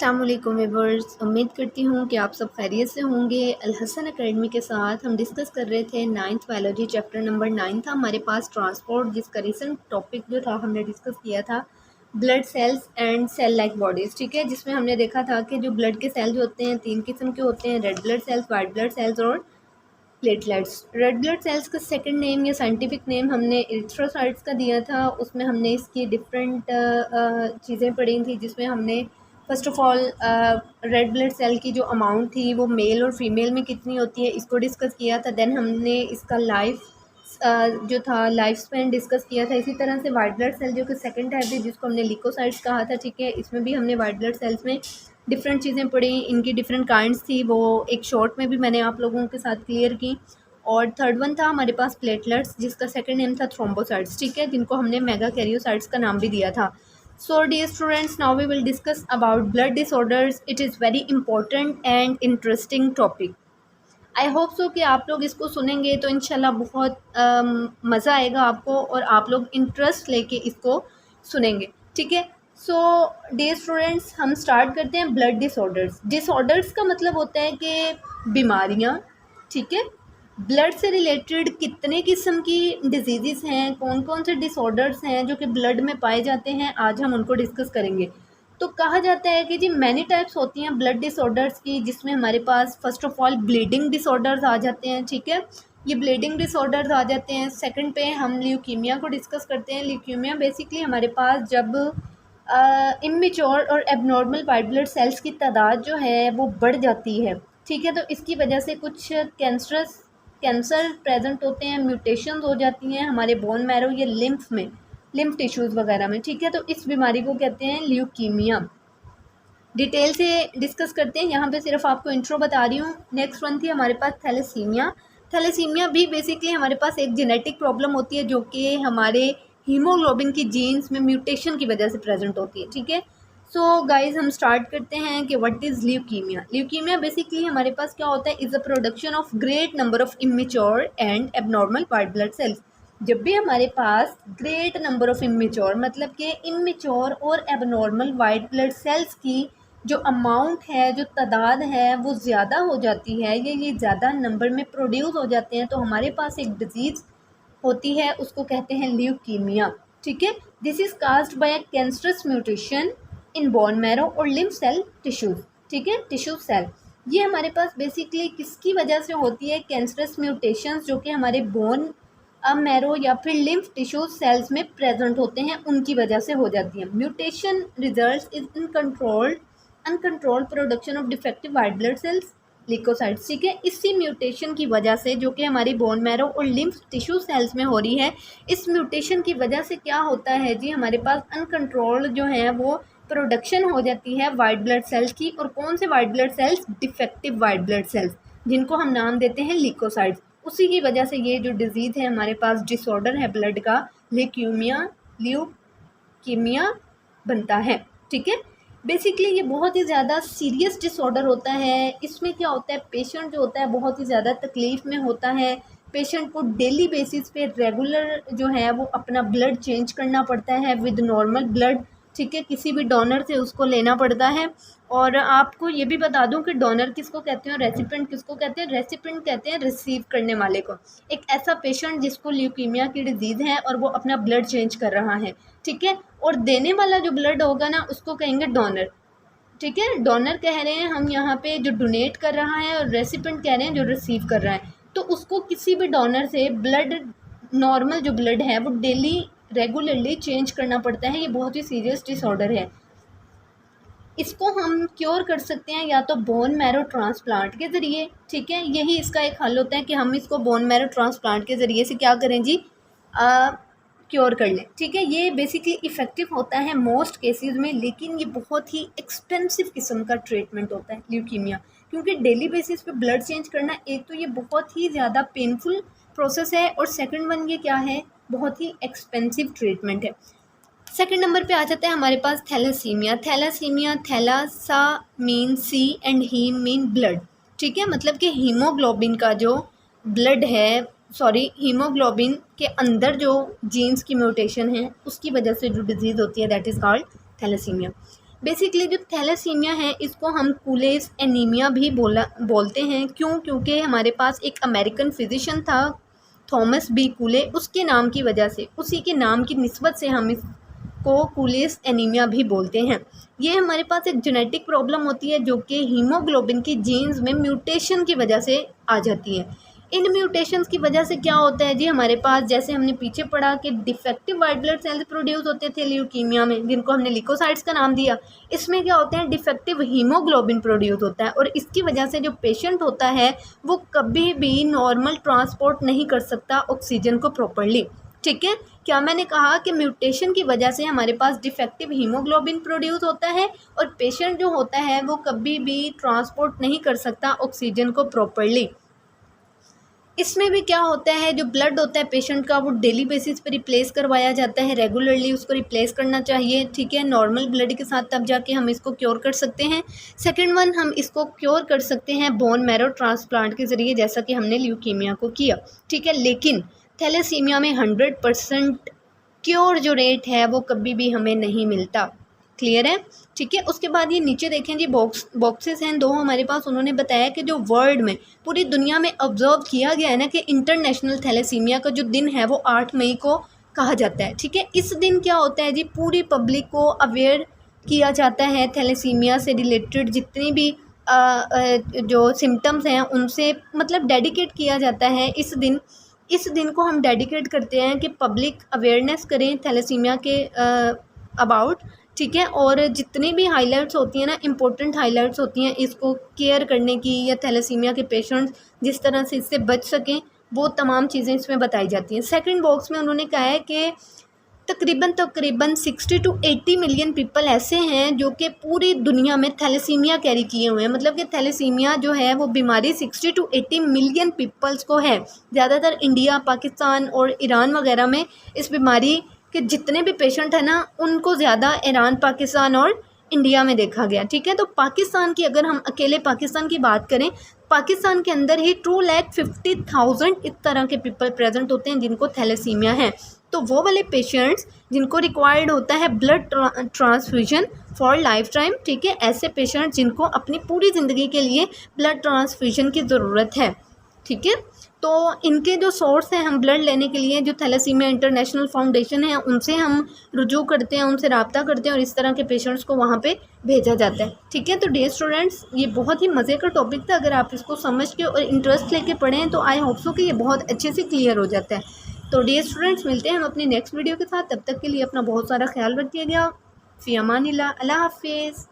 अस्सलाम वालेकुम व्यूअर्स, उम्मीद करती हूँ कि आप सब खैरियत से होंगे। अल हसन एकेडमी के साथ हम डिस्कस कर रहे थे 9th बायोलॉजी चैप्टर नंबर 9 था हमारे पास ट्रांसपोर्ट, जिसका रिसेंट टॉपिक जो था हमने डिस्कस किया था blood cells and cell like bodies. ठीक है, जिसमें हमने देखा था कि जो ब्लड के सेल्स होते हैं 3 किस्म के होते हैं, red blood cells, white blood sales और प्लेटलेट्स। रेड ब्लड सेल्स का सेकंड नेम या साइंटिफिक नेम हमने एरिथ्रोसाइट्स का दिया था। उसमें हमने इसकी डिफरेंट चीज़ें पढ़ी थी, जिसमें हमने first of all red blood cell की जो अमाउंट थी वो मेल और फीमेल में कितनी होती है इसको डिस्कस किया था। देन हमने इसका जो था लाइफ स्पैन डिस्कस किया था। इसी तरह से वाइट ब्लड सेल जो कि सेकंड टाइप थी, जिसको हमने लिकोसाइट्स कहा था। ठीक है, इसमें भी हमने वाइट ब्लड सेल्स में डिफरेंट चीज़ें पढ़ी, इनकी डिफरेंट काइंड्स थी, वो एक शॉर्ट में भी मैंने आप लोगों के साथ क्लियर की। और थर्ड वन था हमारे पास प्लेटलेट्स, जिसका सेकंड नेम था थ्रोम्बोसाइट्स। ठीक है, जिनको हमने मेगा कैरियोसाइट्स का नाम भी दिया था। So dear students, now we will discuss about blood disorders. It is very important and interesting topic. I hope so कि आप लोग इसको सुनेंगे तो इंशाल्लाह बहुत मज़ा आएगा आपको और आप लोग इंटरेस्ट लेके इसको सुनेंगे। ठीक है, सो डियर स्टूडेंट्स, हम स्टार्ट करते हैं ब्लड डिसऑर्डर्स। डिसऑर्डर्स का मतलब होता है कि बीमारियाँ। ठीक है, ब्लड से रिलेटेड कितने किस्म की डिजीज़ हैं, कौन कौन से डिसऑर्डर्स हैं जो कि ब्लड में पाए जाते हैं, आज हम उनको डिस्कस करेंगे। तो कहा जाता है कि जी मैनी टाइप्स होती हैं ब्लड डिसऑर्डर्स की, जिसमें हमारे पास first of all bleeding disorders आ जाते हैं। ठीक है, ये ब्लीडिंग डिसऑर्डर्स आ जाते हैं। सेकंड पे हम ल्यूकीमिया को डिस्कस करते हैं। ल्यूकीमिया बेसिकली हमारे पास जब इमेच्योर और एबनॉर्मल वाइट ब्लड सेल्स की तादाद जो है वो बढ़ जाती है। ठीक है, तो इसकी वजह से कुछ कैंसर प्रेजेंट होते हैं, म्यूटेशंस हो जाती हैं हमारे बोन मैरो या लिम्फ में, लिम्फ टिश्यूज़ वगैरह में। ठीक है, तो इस बीमारी को कहते हैं ल्यूकीमिया। डिटेल से डिस्कस करते हैं, यहाँ पे सिर्फ आपको इंट्रो बता रही हूँ। नेक्स्ट वन थी हमारे पास थैलेसीमिया। थैलेसीमिया भी बेसिकली हमारे पास एक जेनेटिक प्रॉब्लम होती है जो कि हमारे हीमोग्लोबिन की जीन्स में म्यूटेशन की वजह से प्रेजेंट होती है। ठीक है, सो गाइज हम स्टार्ट करते हैं कि what is leukaemia. Leukaemia basically हमारे पास क्या होता है, is a production of great number of immature and abnormal white blood sales. जब भी हमारे पास ग्रेट नंबर ऑफ इमेच्योर मतलब कि इमेच्योर और एबनॉर्मल वाइट ब्लड सेल्स की जो अमाउंट है, जो तादाद है, वो ज़्यादा हो जाती है या ये ज़्यादा नंबर में प्रोड्यूस हो जाते हैं, तो हमारे पास एक डिजीज़ होती है, उसको कहते हैं ल्यूकीमिया। ठीक है, this is caused by a cancerous mutation in bone marrow और लिम्फ सेल टिश्यूज़। ठीक है, टिश्यू सेल ये हमारे पास बेसिकली किसकी वजह से होती है, कैंसरस म्यूटेशंस जो कि हमारे बोन मैरो या फिर लिम्फ टिश्यू सेल्स में प्रेजेंट होते हैं, उनकी वजह से हो जाती है। Mutation results in uncontrolled production of defective white blood cells leukocytes. ठीक है, इसी म्यूटेशन की वजह से जो कि हमारी बोन मैरो और लिम्फ टिश्यू सेल्स में हो रही है, इस म्यूटेशन की वजह से क्या होता है जी, हमारे पास अनकंट्रोल्ड जो है वो प्रोडक्शन हो जाती है वाइट ब्लड सेल्स की। और कौन से white blood sales, defective white blood sales, जिनको हम नाम देते हैं लिकोसाइट्स। उसी की वजह से ये जो डिजीज़ है हमारे पास, डिसऑर्डर है ब्लड का, ल्यूकीमिया बनता है। ठीक है, बेसिकली ये बहुत ही ज़्यादा सीरियस डिसऑर्डर होता है। इसमें क्या होता है, पेशेंट जो होता है बहुत ही ज़्यादा तकलीफ़ में होता है। पेशेंट को डेली बेसिस पे रेगुलर जो है वो अपना ब्लड चेंज करना पड़ता है विद नॉर्मल ब्लड। ठीक है, किसी भी डोनर से उसको लेना पड़ता है। और आपको ये भी बता दूं कि डोनर किसको कहते हैं और रेसिपिएंट किसको कहते हैं। रेसिपिएंट कहते हैं रिसीव करने वाले को, एक ऐसा पेशेंट जिसको ल्यूकीमिया की डिजीज़ है और वो अपना ब्लड चेंज कर रहा है। ठीक है, और देने वाला जो ब्लड होगा ना उसको कहेंगे डोनर। ठीक है, डोनर कह रहे हैं हम यहाँ पे जो डोनेट कर रहा है, और रेसिपिएंट कह रहे हैं जो रिसीव कर रहा है। तो उसको किसी भी डोनर से ब्लड, नॉर्मल जो ब्लड है वो डेली रेगुलरली चेंज करना पड़ता है। ये बहुत ही सीरियस डिसऑर्डर है। इसको हम क्योर कर सकते हैं या तो बोन मैरो ट्रांसप्लांट के ज़रिए। ठीक है, यही इसका एक हल होता है कि हम इसको बोन मैरो ट्रांसप्लांट के ज़रिए से क्या करें जी, क्योर कर लें। ठीक है, ये बेसिकली इफ़ेक्टिव होता है मोस्ट केसेस में, लेकिन ये बहुत ही एक्सपेंसिव किस्म का ट्रीटमेंट होता है ल्यूकीमिया, क्योंकि डेली बेसिस पे ब्लड चेंज करना, एक तो ये बहुत ही ज़्यादा पेनफुल प्रोसेस है, और सेकंड वन ये क्या है, बहुत ही एक्सपेंसिव ट्रीटमेंट है। सेकंड नंबर पे आ जाता है हमारे पास thalassaemia. Thalassa mean sea and heme mean blood. ठीक है, मतलब कि हीमोग्लोबिन का जो ब्लड है, हीमोग्लोबिन के अंदर जो जीन्स की म्यूटेशन है उसकी वजह से जो डिजीज़ होती है that is called thalassemia. Basically जो थैलेसीमिया है इसको हम कूलेस एनीमिया भी बोलते हैं। क्यों? क्योंकि हमारे पास एक अमेरिकन फिजिशियन था थॉमस बी कूले, उसके नाम की वजह से, उसी के नाम की निस्बत से हम इसको कूलेस एनीमिया भी बोलते हैं। ये हमारे पास एक जेनेटिक प्रॉब्लम होती है जो कि हीमोग्लोबिन की जीन्स में म्यूटेशन की वजह से आ जाती है। इन म्यूटेशंस की वजह से क्या होता है जी, हमारे पास जैसे हमने पीछे पढ़ा कि defective white blood sales produce होते थे ल्यूकीमिया में, जिनको हमने लिकोसाइट्स का नाम दिया। इसमें क्या होते हैं, डिफेक्टिव हीमोग्लोबिन प्रोड्यूस होता है और इसकी वजह से जो पेशेंट होता है वो कभी भी नॉर्मल ट्रांसपोर्ट नहीं कर सकता ऑक्सीजन को प्रॉपरली। ठीक है, क्या मैंने कहा कि म्यूटेशन की वजह से हमारे पास डिफेक्टिव हीमोग्लोबिन प्रोड्यूस होता है और पेशेंट जो होता है वो कभी भी ट्रांसपोर्ट नहीं कर सकता ऑक्सीजन को प्रॉपरली। इसमें भी क्या होता है, जो ब्लड होता है पेशेंट का वो डेली बेसिस पे रिप्लेस करवाया जाता है, रेगुलरली उसको रिप्लेस करना चाहिए। ठीक है, नॉर्मल ब्लड के साथ तब जाके हम इसको क्योर कर सकते हैं। सेकंड वन, हम इसको क्योर कर सकते हैं बोन मैरो ट्रांसप्लांट के ज़रिए, जैसा कि हमने ल्यूकीमिया को किया। ठीक है, लेकिन थैलेसीमिया में 100% क्योर जो रेट है वो कभी भी हमें नहीं मिलता। क्लियर है? ठीक है, उसके बाद ये नीचे देखें जी, बॉक्सेस हैं दो हमारे पास। उन्होंने बताया कि जो वर्ल्ड में, पूरी दुनिया में ऑब्जर्व किया गया है ना कि इंटरनेशनल थैलेसीमिया का जो दिन है वो 8 मई को कहा जाता है। ठीक है, इस दिन क्या होता है जी, पूरी पब्लिक को अवेयर किया जाता है थैलेसीमिया से रिलेटेड जितनी भी जो सिम्टम्स हैं उनसे, मतलब डेडिकेट किया जाता है इस दिन को हम डेडिकेट करते हैं कि पब्लिक अवेयरनेस करें थैलेसीमिया के अबाउट। ठीक है, और जितनी भी हाइलाइट्स होती हैं ना, इम्पोर्टेंट हाइलाइट्स होती हैं इसको केयर करने की, या थैलेसीमिया के पेशेंट्स जिस तरह से इससे बच सकें, वो तमाम चीज़ें इसमें बताई जाती हैं। सेकंड बॉक्स में उन्होंने कहा है कि तकरीबन 60 to 80 मिलियन पीपल ऐसे हैं जो कि पूरी दुनिया में थैलेसीमिया कैरी किए हुए हैं। मतलब कि थैलेसीमिया जो है वो बीमारी 60 to 80 मिलियन पीपल्स को है। ज़्यादातर इंडिया, पाकिस्तान और ईरान वगैरह में इस बीमारी के जितने भी पेशेंट हैं ना, उनको ज़्यादा ईरान, पाकिस्तान और इंडिया में देखा गया। ठीक है, तो पाकिस्तान की, अगर हम अकेले पाकिस्तान की बात करें, पाकिस्तान के अंदर ही 2,50,000 इस तरह के पीपल प्रेजेंट होते हैं जिनको थैलेसीमिया है। तो वो वाले पेशेंट्स जिनको रिक्वायर्ड होता है blood transfusion for life time. ठीक है, ऐसे पेशेंट्स जिनको अपनी पूरी ज़िंदगी के लिए ब्लड ट्रांसफ्यूजन की ज़रूरत है। ठीक है, तो इनके जो सोर्स हैं हम ब्लड लेने के लिए, जो थैलेसीमिया इंटरनेशनल फाउंडेशन है, उनसे हम रुजू करते हैं, उनसे रब्ता करते हैं और इस तरह के पेशेंट्स को वहाँ पे भेजा जाता है। ठीक है, तो डियर स्टूडेंट्स, ये बहुत ही मज़े का टॉपिक था। अगर आप इसको समझ के और इंटरेस्ट लेके पढ़ें तो आई होप सो कि ये बहुत अच्छे से क्लियर हो जाता है। तो डियर स्टूडेंट्स, मिलते हैं हम अपनी नेक्स्ट वीडियो के साथ। तब तक के लिए अपना बहुत सारा ख्याल रखिएगा। फ़ी अमानिल्लाह, अल्लाह हाफिज़।